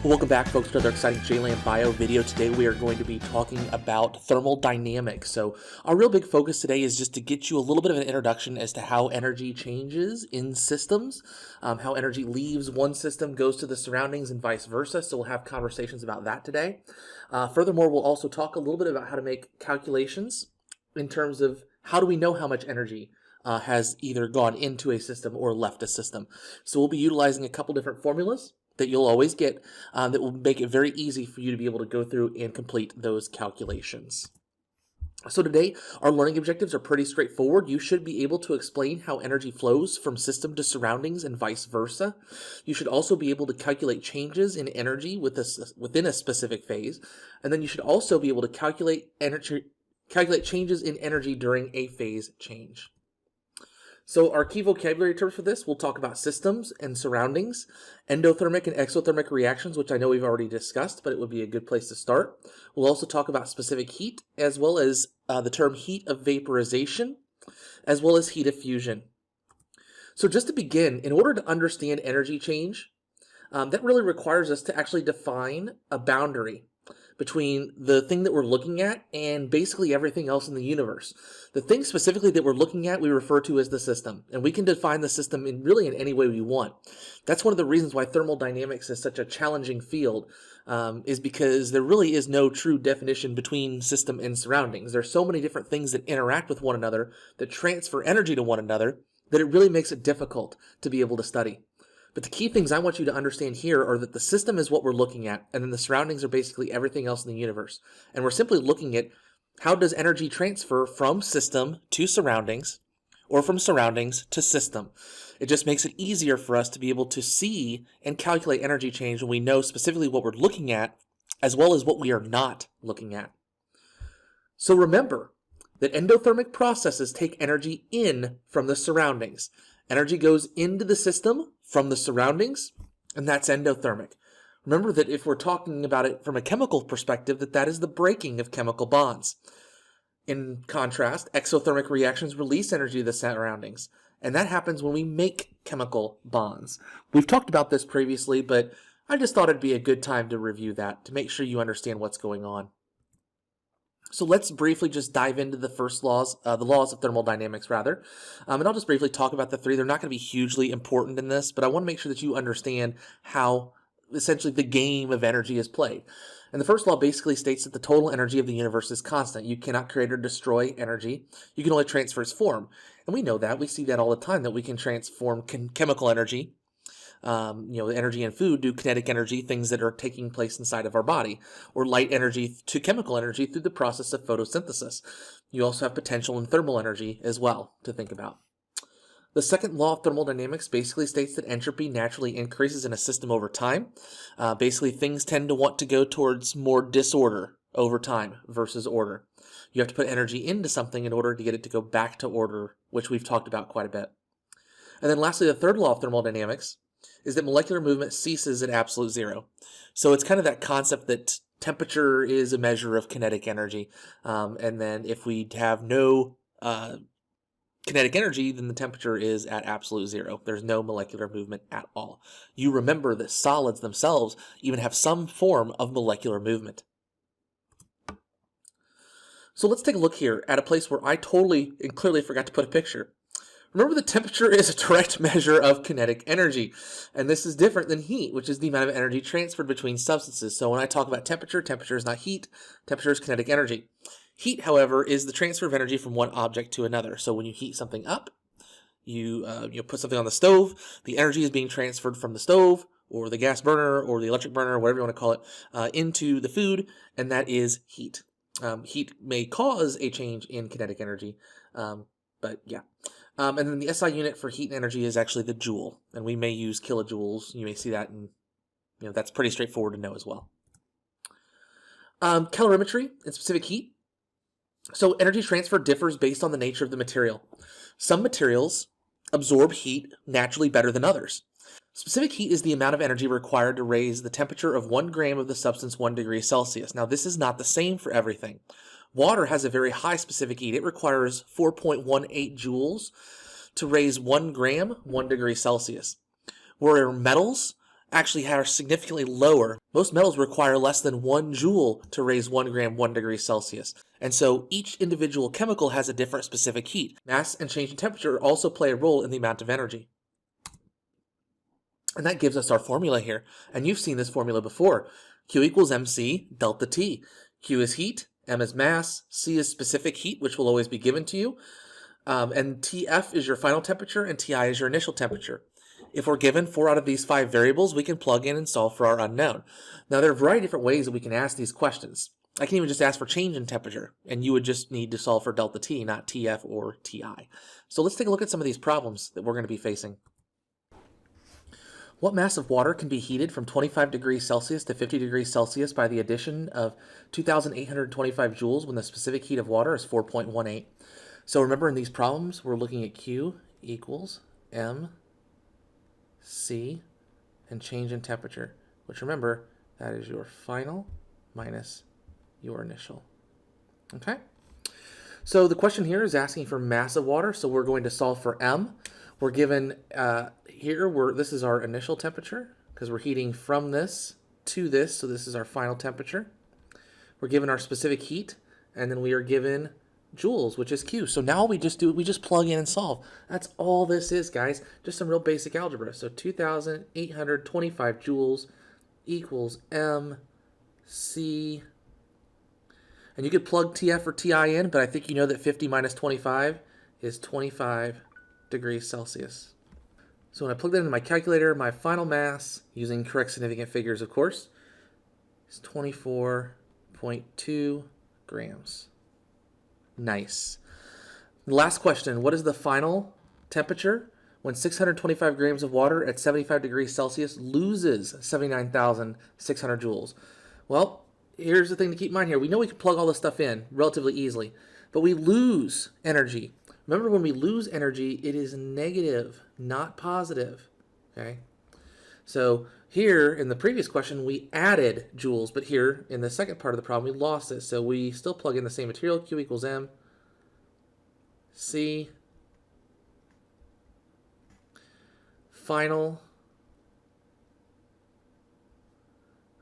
Welcome back, folks, to another exciting JLand Bio video. Today we are going to be talking about thermodynamics. So our real big focus today is just to get you a little bit of an introduction as to how energy changes in systems, how energy leaves one system, goes to the surroundings, and vice versa. So we'll have conversations about that today. Furthermore, we'll also talk a little bit about how to make calculations in terms of how do we know how much energy has either gone into a system or left a system. So we'll be utilizing a couple different formulas that you'll always get that will make it very easy for you to be able to go through and complete those calculations. So today, our learning objectives are pretty straightforward. You should be able to explain how energy flows from system to surroundings and vice versa. You should also be able to calculate changes in energy within a specific phase. And then you should also be able to calculate changes in energy during a phase change. So our key vocabulary terms for this, we'll talk about systems and surroundings, endothermic and exothermic reactions, which I know we've already discussed, but it would be a good place to start. We'll also talk about specific heat, as well as the term heat of vaporization, as well as heat of fusion. So just to begin, in order to understand energy change, that really requires us to actually define a boundary between the thing that we're looking at and basically everything else in the universe. The thing specifically that we're looking at we refer to as the system, and we can define the system in any way we want. That's one of the reasons why thermodynamics is such a challenging field, is because there really is no true definition between system and surroundings. There's so many different things that interact with one another, that transfer energy to one another, that it really makes it difficult to be able to study. But the key things I want you to understand here are that the system is what we're looking at, and then the surroundings are basically everything else in the universe. And we're simply looking at how does energy transfer from system to surroundings, or from surroundings to system. It just makes it easier for us to be able to see and calculate energy change when we know specifically what we're looking at, as well as what we are not looking at. So remember that endothermic processes take energy in from the surroundings. Energy goes into the system from the surroundings, and that's endothermic. Remember that if we're talking about it from a chemical perspective, that is the breaking of chemical bonds. In contrast, exothermic reactions release energy to the surroundings, and that happens when we make chemical bonds. We've talked about this previously, but I just thought it'd be a good time to review that to make sure you understand what's going on. So let's briefly just dive into the first laws, the laws of thermodynamics, rather. And I'll just briefly talk about the three. They're not going to be hugely important in this, but I want to make sure that you understand how essentially the game of energy is played. And the first law basically states that the total energy of the universe is constant. You cannot create or destroy energy. You can only transfer its form. And we know that. We see that all the time, that we can transform chemical energy, energy in food, to kinetic energy, things that are taking place inside of our body, or light energy to chemical energy through the process of photosynthesis. You also have potential and thermal energy as well to think about. The second law of thermodynamics basically states that entropy naturally increases in a system over time. Basically, things tend to want to go towards more disorder over time versus order. You have to put energy into something in order to get it to go back to order, which we've talked about quite a bit. And then lastly, the third law of thermodynamics is that molecular movement ceases at absolute zero. So it's kind of that concept that temperature is a measure of kinetic energy. And then if we have no kinetic energy, then the temperature is at absolute zero. There's no molecular movement at all. You remember that solids themselves even have some form of molecular movement. So let's take a look here at a place where I totally and clearly forgot to put a picture. Remember, the temperature is a direct measure of kinetic energy, and this is different than heat, which is the amount of energy transferred between substances. So when I talk about temperature, temperature is not heat, temperature is kinetic energy. Heat, however, is the transfer of energy from one object to another. So when you heat something up, you put something on the stove, the energy is being transferred from the stove, or the gas burner, or the electric burner, whatever you want to call it, into the food, and that is heat. Heat may cause a change in kinetic energy, but yeah. And then the SI unit for heat and energy is actually the joule, and we may use kilojoules. You may see that, and that's pretty straightforward to know as well. Calorimetry and specific heat. So energy transfer differs based on the nature of the material. Some materials absorb heat naturally better than others. Specific heat is the amount of energy required to raise the temperature of 1 gram of the substance 1 degree Celsius. Now, this is not the same for everything. Water has a very high specific heat. It requires 4.18 joules to raise 1 gram 1 degree Celsius. Where metals actually are significantly lower. Most metals require less than 1 joule to raise 1 gram 1 degree Celsius. And so each individual chemical has a different specific heat. Mass and change in temperature also play a role in the amount of energy. And that gives us our formula here. And you've seen this formula before. Q equals mc delta T. Q is heat, m is mass, C is specific heat, which will always be given to you. And TF is your final temperature, and TI is your initial temperature. If we're given 4 out of these 5 variables, we can plug in and solve for our unknown. Now, there are a variety of different ways that we can ask these questions. I can even just ask for change in temperature, and you would just need to solve for delta T, not TF or TI. So let's take a look at some of these problems that we're going to be facing. What mass of water can be heated from 25 degrees Celsius to 50 degrees Celsius by the addition of 2,825 joules when the specific heat of water is 4.18? So remember, in these problems, we're looking at Q equals M C and change in temperature, which, remember, that is your final minus your initial. Okay? So the question here is asking for mass of water, so we're going to solve for M. We're given this is our initial temperature because we're heating from this to this, so this is our final temperature. We're given our specific heat, and then we are given joules, which is Q. So now we just plug in and solve. That's all this is, guys. Just some real basic algebra. So 2,825 joules equals M C. And you could plug TF or TI in, but I think you know that 50 minus 25 is 25 degrees Celsius. So when I plug that into my calculator, my final mass, using correct significant figures, of course, is 24.2 grams. Nice. Last question. What is the final temperature when 625 grams of water at 75 degrees Celsius loses 79,600 joules? Well, here's the thing to keep in mind here. We know we can plug all this stuff in relatively easily, but we lose energy. Remember, when we lose energy, it is negative, not positive. Okay? So here in the previous question, we added joules, but here in the second part of the problem, we lost it. So we still plug in the same material, Q equals M, C, final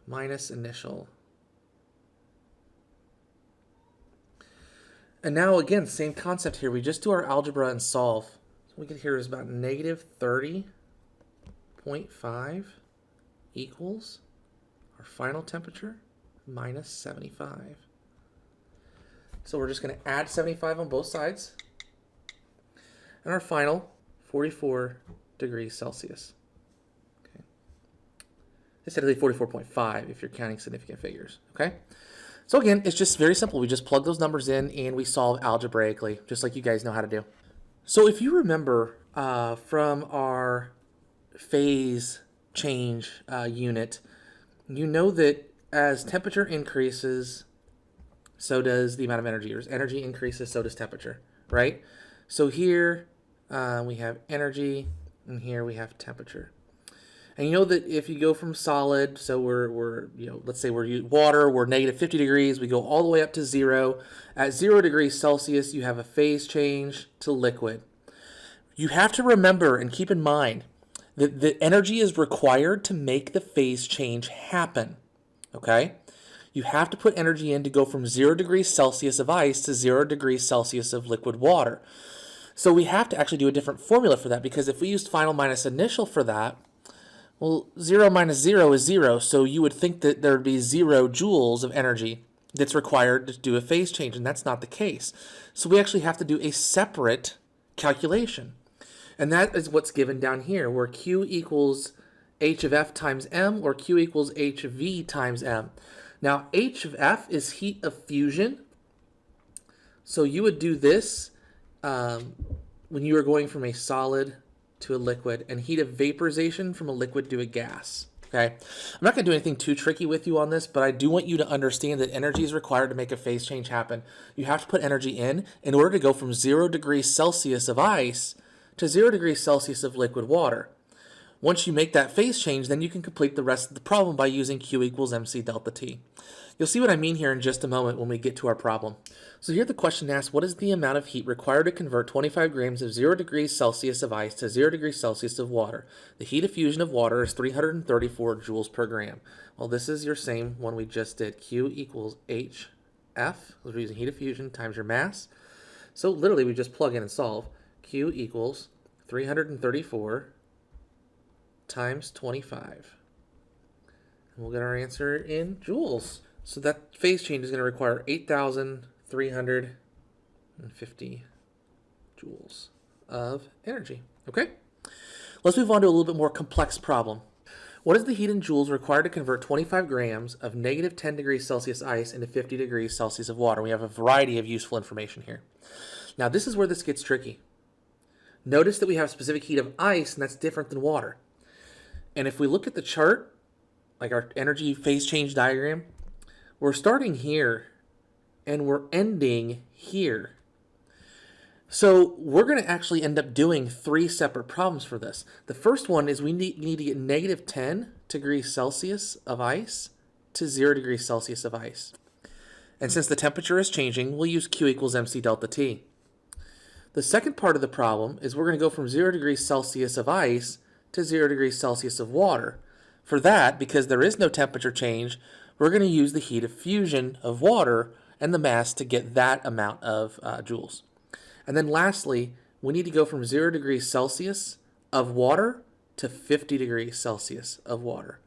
minus initial. And now, again, same concept here. We just do our algebra and solve. So we get here is about negative 30.5 equals our final temperature minus 75. So we're just going to add 75 on both sides. And our final, 44 degrees Celsius. Okay. It's technically 44.5 if you're counting significant figures. Okay. So again, it's just very simple. We just plug those numbers in and we solve algebraically, just like you guys know how to do. So if you remember from our phase change unit, you know that as temperature increases, so does the amount of energy. As energy increases, so does temperature, right? So here we have energy, and here we have temperature. And you know that if you go from solid, so we're let's say we're water, we're negative 50 degrees, we go all the way up to 0. At 0 degrees Celsius, you have a phase change to liquid. You have to remember and keep in mind that the energy is required to make the phase change happen, okay? You have to put energy in to go from 0 degrees Celsius of ice to 0 degrees Celsius of liquid water. So we have to actually do a different formula for that, because if we used final minus initial for that, well, 0 minus 0 is 0, so you would think that there would be 0 joules of energy that's required to do a phase change, and that's not the case. So we actually have to do a separate calculation. And that is what's given down here, where Q equals H of F times M, or Q equals H of V times M. Now, H of F is heat of fusion. So you would do this when you are going from a solid to a liquid, and heat of vaporization from a liquid to a gas. Okay, I'm not going to do anything too tricky with you on this, but I do want you to understand that energy is required to make a phase change happen. You have to put energy in order to go from 0 degrees Celsius of ice to 0 degrees Celsius of liquid water. Once you make that phase change, then you can complete the rest of the problem by using Q equals mc delta T. You'll see what I mean here in just a moment when we get to our problem. So here the question asks, what is the amount of heat required to convert 25 grams of 0 degrees Celsius of ice to 0 degrees Celsius of water? The heat of fusion of water is 334 joules per gram. Well, this is your same one we just did. Q equals HF, we're using heat of fusion, times your mass. So literally we just plug in and solve. Q equals 334 times 25. And we'll get our answer in joules. So that phase change is going to require 8,350 joules of energy. Okay? Let's move on to a little bit more complex problem. What is the heat in joules required to convert 25 grams of negative 10 degrees Celsius ice into 50 degrees Celsius of water? We have a variety of useful information here. Now, this is where this gets tricky. Notice that we have specific heat of ice, and that's different than water. And if we look at the chart, like our energy phase change diagram, we're starting here and we're ending here. So we're going to actually end up doing 3 separate problems for this. The first one is we need to get negative 10 degrees Celsius of ice to 0 degrees Celsius of ice. And since the temperature is changing, we'll use Q equals mc delta T. The second part of the problem is we're going to go from 0 degrees Celsius of ice to 0 degrees Celsius of water. For that, because there is no temperature change, we're going to use the heat of fusion of water and the mass to get that amount of joules. And then lastly, we need to go from 0 degrees Celsius of water to 50 degrees Celsius of water.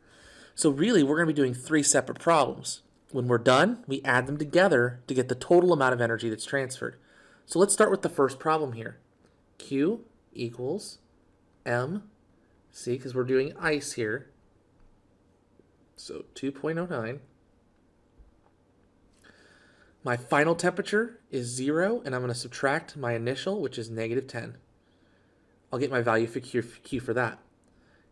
So really, we're going to be doing 3 separate problems. When we're done, we add them together to get the total amount of energy that's transferred. So let's start with the first problem here. Q equals mc, because we're doing ice here. So 2.09. My final temperature is 0, and I'm going to subtract my initial, which is negative 10. I'll get my value for Q for that.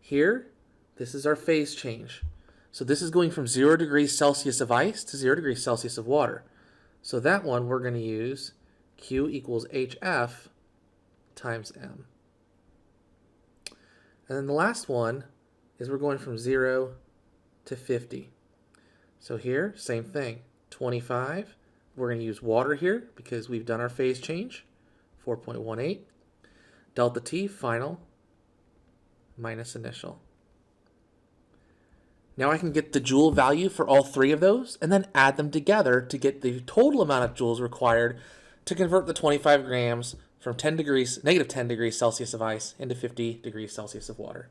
Here, this is our phase change. So this is going from 0 degrees Celsius of ice to 0 degrees Celsius of water. So that one we're going to use Q equals HF times M. And then the last one is we're going from 0 to 50. So here, same thing, 25. We're going to use water here because we've done our phase change, 4.18. Delta T, final, minus initial. Now I can get the joule value for all 3 of those and then add them together to get the total amount of joules required to convert the 25 grams from negative 10 degrees Celsius of ice into 50 degrees Celsius of water.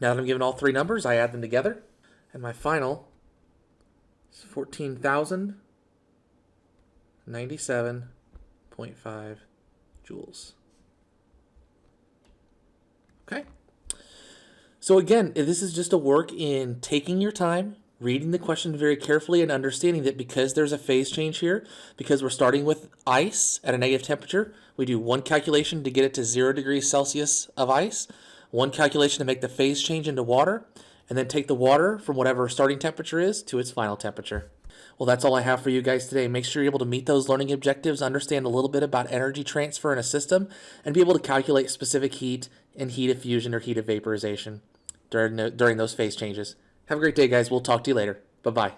Now that I'm given all 3 numbers, I add them together, and my final is 14,097.5 joules. Okay? So again, this is just a work in taking your time, reading the question very carefully, and understanding that because there's a phase change here, because we're starting with ice at a negative temperature, we do one calculation to get it to 0 degrees Celsius of ice, one calculation to make the phase change into water, and then take the water from whatever starting temperature is to its final temperature. Well, that's all I have for you guys today. Make sure you're able to meet those learning objectives, understand a little bit about energy transfer in a system, and be able to calculate specific heat and heat of fusion or heat of vaporization during those phase changes. Have a great day, guys. We'll talk to you later. Bye-bye.